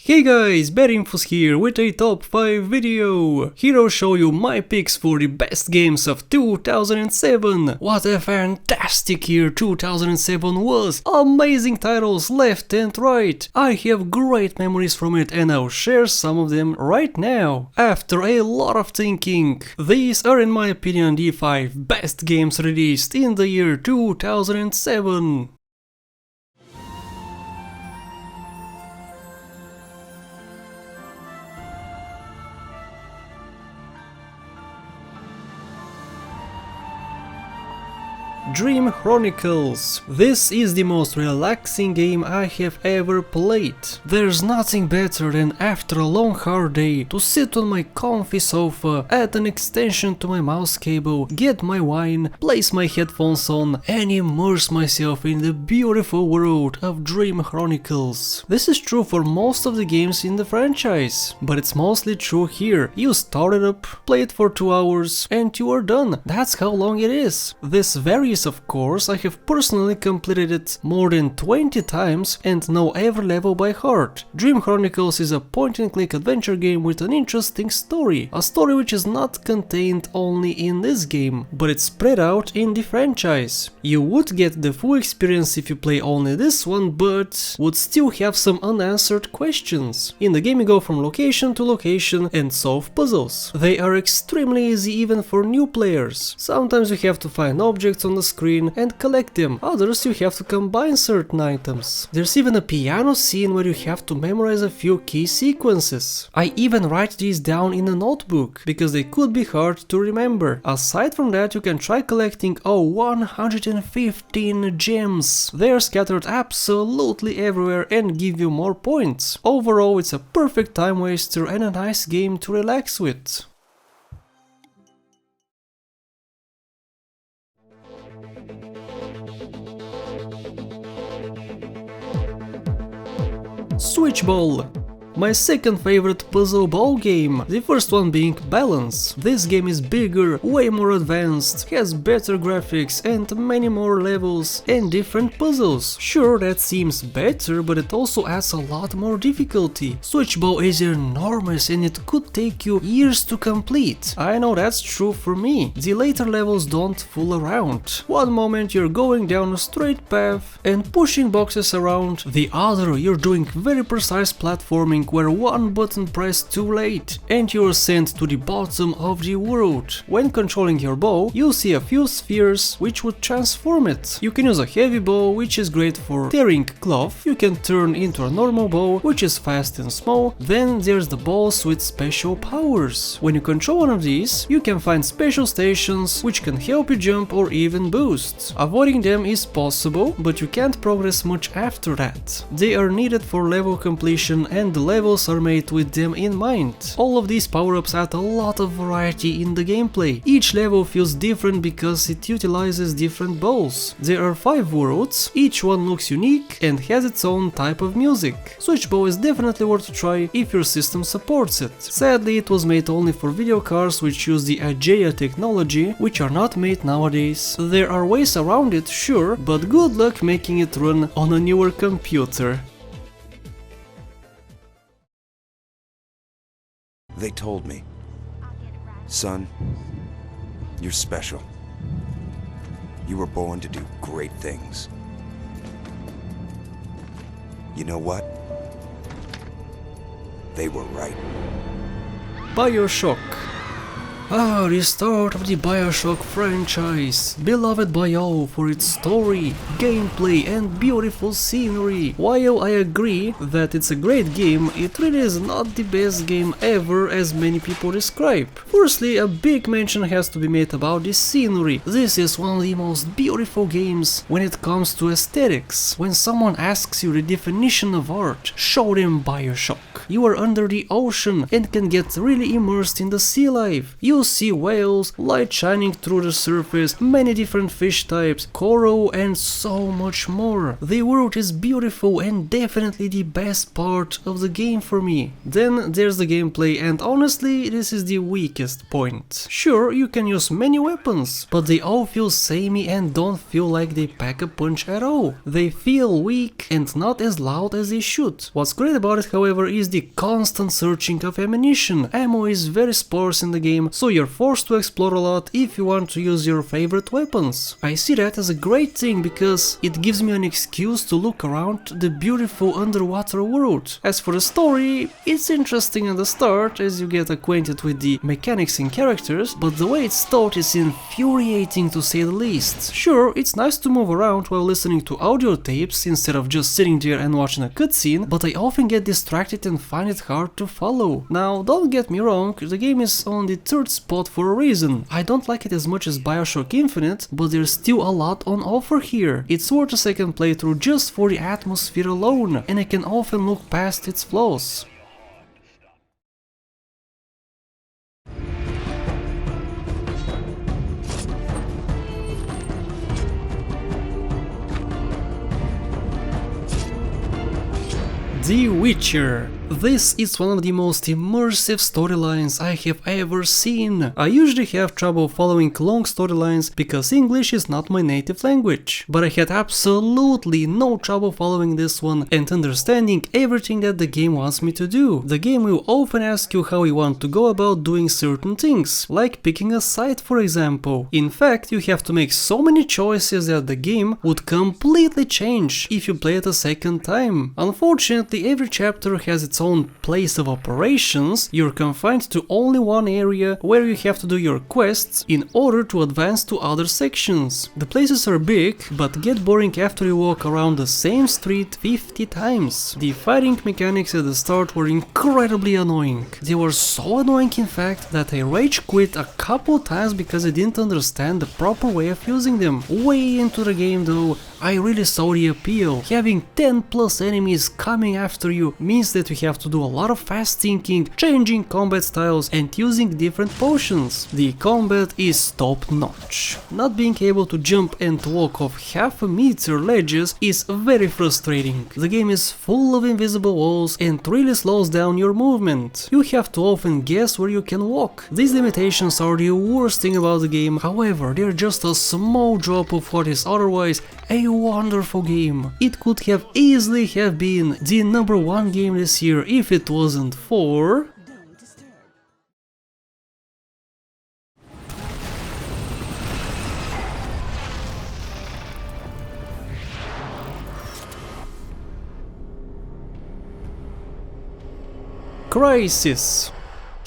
Hey guys, BadInfos here with a top 5 video. Here I'll show you my picks for the best games of 2007. What a fantastic year 2007 was. Amazing titles left and right. I have great memories from it and I'll share some of them right now. After a lot of thinking, these are in my opinion the 5 best games released in the year 2007. Dream Chronicles. This is the most relaxing game I have ever played. There's nothing better than after a long hard day to sit on my comfy sofa, add an extension to my mouse cable, get my wine, place my headphones on and immerse myself in the beautiful world of Dream Chronicles. This is true for most of the games in the franchise, but it's mostly true here. You start it up, play it for 2 hours and you are done. That's how long it is. This varies of course. I have personally completed it more than 20 times and know every level by heart. Dream Chronicles is a point-and-click adventure game with an interesting story. A story which is not contained only in this game, but it's spread out in the franchise. You would get the full experience if you play only this one, but would still have some unanswered questions. In the game you go from location to location and solve puzzles. They are extremely easy even for new players. Sometimes you have to find objects on the screen and collect them, others you have to combine certain items. There's even a piano scene where you have to memorize a few key sequences. I even write these down in a notebook, because they could be hard to remember. Aside from that, you can try collecting 115 gems. They're scattered absolutely everywhere and give you more points. Overall, it's a perfect time waster and a nice game to relax with. Switchbow. My second favorite puzzle ball game, the first one being Balance. This game is bigger, way more advanced, has better graphics and many more levels and different puzzles. Sure, that seems better, but it also adds a lot more difficulty. Switchbow is enormous and it could take you years to complete. I know that's true for me. The later levels don't fool around. One moment you're going down a straight path and pushing boxes around, the other you're doing very precise platforming where one button pressed too late and you're sent to the bottom of the world. When controlling your bow, you'll see a few spheres which would transform it. You can use a heavy bow, which is great for tearing cloth. You can turn into a normal bow, which is fast and small. Then there's the bows with special powers. When you control one of these, you can find special stations which can help you jump or even boost. Avoiding them is possible, but you can't progress much after that. They are needed for level completion and the levels are made with them in mind. All of these power-ups add a lot of variety in the gameplay. Each level feels different because it utilizes different bows. There are 5 worlds, each one looks unique and has its own type of music. Switchbow is definitely worth a try if your system supports it. Sadly, it was made only for video cards which use the AGEA technology, which are not made nowadays. There are ways around it, sure, but good luck making it run on a newer computer. They told me, son, you're special. You were born to do great things. You know what? They were right. Bioshock. The start of the Bioshock franchise, beloved by all for its story, gameplay and beautiful scenery. While I agree that it's a great game, it really is not the best game ever as many people describe. Firstly, a big mention has to be made about the scenery. This is one of the most beautiful games when it comes to aesthetics. When someone asks you the definition of art, show them Bioshock. You are under the ocean and can get really immersed in the sea life. You You see whales, light shining through the surface, many different fish types, coral and so much more. The world is beautiful and definitely the best part of the game for me. Then there's the gameplay, and honestly this is the weakest point. Sure, you can use many weapons, but they all feel samey and don't feel like they pack a punch at all. They feel weak and not as loud as they should. What's great about it, however, is the constant searching of ammunition. Ammo is very sparse in the game, so you're forced to explore a lot if you want to use your favorite weapons. I see that as a great thing because it gives me an excuse to look around the beautiful underwater world. As for the story, it's interesting at the start as you get acquainted with the mechanics and characters, but the way it's taught is infuriating to say the least. Sure, it's nice to move around while listening to audio tapes instead of just sitting there and watching a cutscene, but I often get distracted and find it hard to follow. Now, don't get me wrong, the game is on the third spot for a reason. I don't like it as much as Bioshock Infinite, but there's still a lot on offer here. It's worth a second playthrough just for the atmosphere alone, and I can often look past its flaws. The Witcher. This is one of the most immersive storylines I have ever seen. I usually have trouble following long storylines because English is not my native language, but I had absolutely no trouble following this one and understanding everything that the game wants me to do. The game will often ask you how you want to go about doing certain things, like picking a side for example. In fact, you have to make so many choices that the game would completely change if you play it a second time. Unfortunately, every chapter has its own place of operations. You're confined to only one area where you have to do your quests in order to advance to other sections. The places are big, but get boring after you walk around the same street 50 times. The fighting mechanics at the start were incredibly annoying. They were so annoying in fact that I rage quit a couple times because I didn't understand the proper way of using them. Way into the game though, I really saw the appeal. Having 10 plus enemies coming after you means that you have to do a lot of fast thinking, changing combat styles and using different potions. The combat is top notch. Not being able to jump and walk off half a meter ledges is very frustrating. The game is full of invisible walls and really slows down your movement. You have to often guess where you can walk. These limitations are the worst thing about the game, however, they're just a small drop of what is otherwise a wonderful game. It could have easily have been the #1 game this year if it wasn't for Crysis.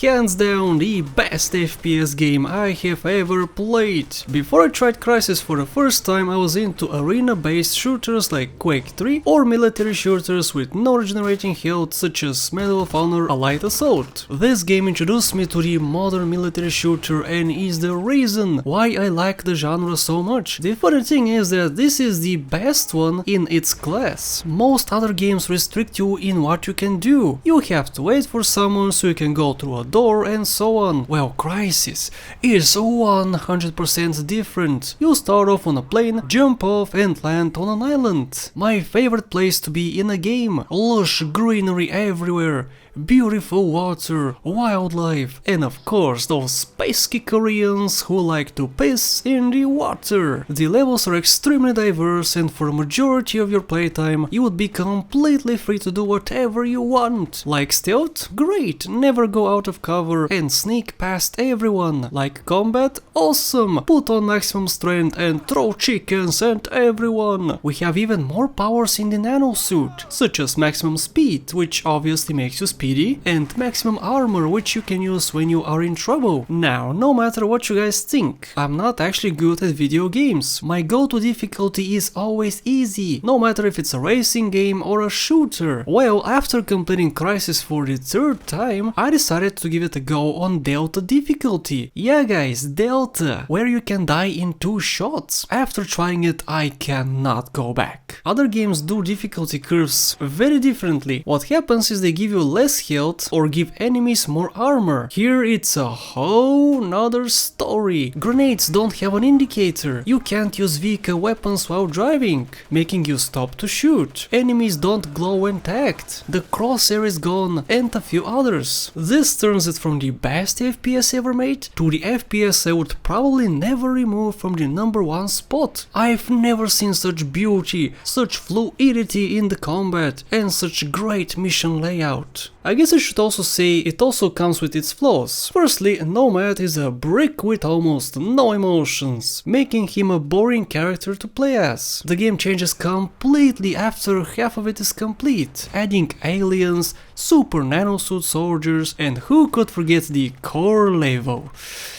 Hands down the best FPS game I have ever played. Before I tried Crysis for the first time, I was into arena-based shooters like Quake 3 or military shooters with no regenerating health such as Medal of Honor Allied Assault. This game introduced me to the modern military shooter and is the reason why I like the genre so much. The funny thing is that this is the best one in its class. Most other games restrict you in what you can do. You have to wait for someone so you can go through a door and so on. Well, Crysis is 100% different. You start off on a plane, jump off and land on an island. My favorite place to be in a game. Lush greenery everywhere, beautiful water, wildlife, and of course those pesky Koreans who like to piss in the water. The levels are extremely diverse and for a majority of your playtime you would be completely free to do whatever you want. Like stealth? Great, never go out of cover and sneak past everyone. Like combat? Awesome, put on maximum strength and throw chickens at everyone. We have even more powers in the nano suit, such as maximum speed, which obviously makes you speedy, and maximum armor, which you can use when you are in trouble. Now, no matter what you guys think, I'm not actually good at video games. My go-to difficulty is always easy, no matter if it's a racing game or a shooter. Well, after completing Crysis for the third time, I decided to to give it a go on Delta difficulty. Yeah guys, Delta, where you can die in 2 shots. After trying it, I cannot go back. Other games do difficulty curves very differently. What happens is they give you less health or give enemies more armor. Here it's a whole nother story. Grenades don't have an indicator. You can't use vehicle weapons while driving, making you stop to shoot. Enemies don't glow when tagged. The crosshair is gone, and a few others. This turns it from the best FPS ever made to the FPS I would probably never remove from the #1 spot. I've never seen such beauty, such fluidity in the combat, and such great mission layout. I guess I should also say it also comes with its flaws. Firstly, Nomad is a brick with almost no emotions, making him a boring character to play as. The game changes completely after half of it is complete, adding aliens, super nanosuit soldiers, and who could forget the core level.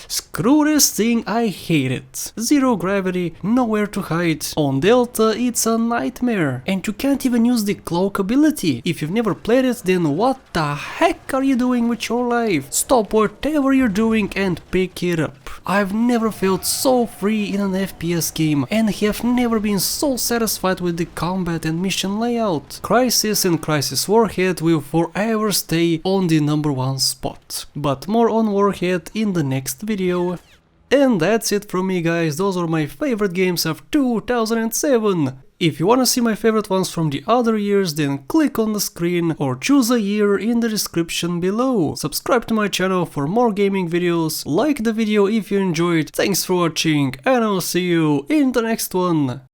Screw this thing, I hate it. Zero gravity, nowhere to hide. On Delta it's a nightmare. And you can't even use the cloak ability. If you've never played it, then what the heck are you doing with your life? Stop whatever you're doing and pick it up. I've never felt so free in an FPS game and have never been so satisfied with the combat and mission layout. Crysis and Crysis Warhead will forever stay on the #1 spot. But more on Warhead in the next video. And that's it from me guys, those are my favorite games of 2007. If you wanna see my favorite ones from the other years, then click on the screen or choose a year in the description below. Subscribe to my channel for more gaming videos, like the video if you enjoyed, thanks for watching, and I'll see you in the next one.